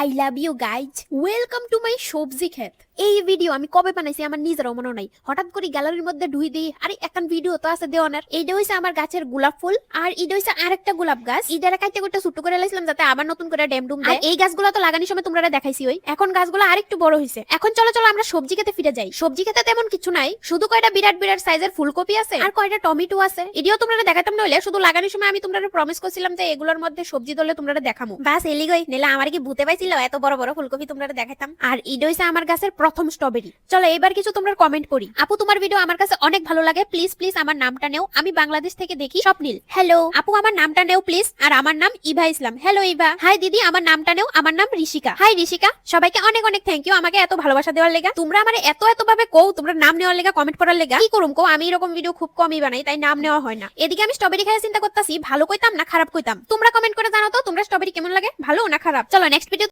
I love you guys, welcome to my সবজি ক্ষেত। এই ভিডিও আমি কবে বানাইছি আমার নিজেরও মনে নাই, হঠাৎ করে গ্যালারির মধ্যে ঢুই দিই, আরে একটা ভিডিও তো আছে দেওয়ানের। এইটা হইছে আমার গাছের গোলাপ ফুল, আর এটা হইছে আরেকটা গোলাপ গাছ। ইডারে কাইতে কইটা ছোট করে লাইছিলাম যাতে আবার নতুন করে ড্যামডুম দেয়। এই গাছগুলো তো লাগানোর সময় তোমরা দেখাইছি, ওই এখন গাছগুলো আরেকটু বড় হইছে। এখন চলো চলো আমরা সবজি খেতে ফিরে যাই। সবজি খেতে তেমন কিছু নাই, শুধু কয়টা বিরাট বিরাট সাইজের ফুলকপি আছে আর কয়টা টমেটো আছে। এডিও তোমরা দেখাতাম নইলে, শুধু লাগানোর সময় আমি তোমরা প্রমিস করছিলাম যে এগুলোর মধ্যে সবজি দলে তোমরা দেখামু। বাস এলিগই নিলে আমার কি ভূতে পাইছিল এত বড় বড় ফুলকপি তোমরা দেখাতাম। আর ইডো হইছে আমার গাছের প্রথম স্ট্রবেরি। চলো এবার কিছু তোমরা কমেন্ট করি। আপু তোমার ভিডিও আমার কাছে অনেক ভালো লাগে, প্লিজ প্লিজ আমার নামটা নেও, আমি বাংলাদেশ থেকে দেখি। স্বপ্নিল, হ্যালো আপু আমার নামটা নেও প্লিজ। আর আমার নাম ইভা ইসলাম, হ্যালো ইভা। হাই দিদি আমার নামটা নেও, আমার নাম ঋষিকা। হাই ঋষিকা। সবাইকে অনেক অনেক থ্যাংক ইউ আমাকে এত ভালোবাসা দেওয়ার লেগা। তোমরা আমার এত এত ভাবে কও, তোমরা নাম নেওয়ার লেগা, কমেন্ট করার লেগা। কি করুম কও, আমি এরকম ভিডিও খুব কমই বানাই, তাই নাম নেওয়া হয় না। এদিকে আমি স্ট্রবেরি খাইয়া চিন্তা করতেছি ভালো কইতাম না খারাপ কইতাম। তোমরা কমেন্ট করে জানাও তো তোমরা স্ট্রবেরি কেমন লাগে, ভালো না খারাপ। চলো নেক্সট ভিডিও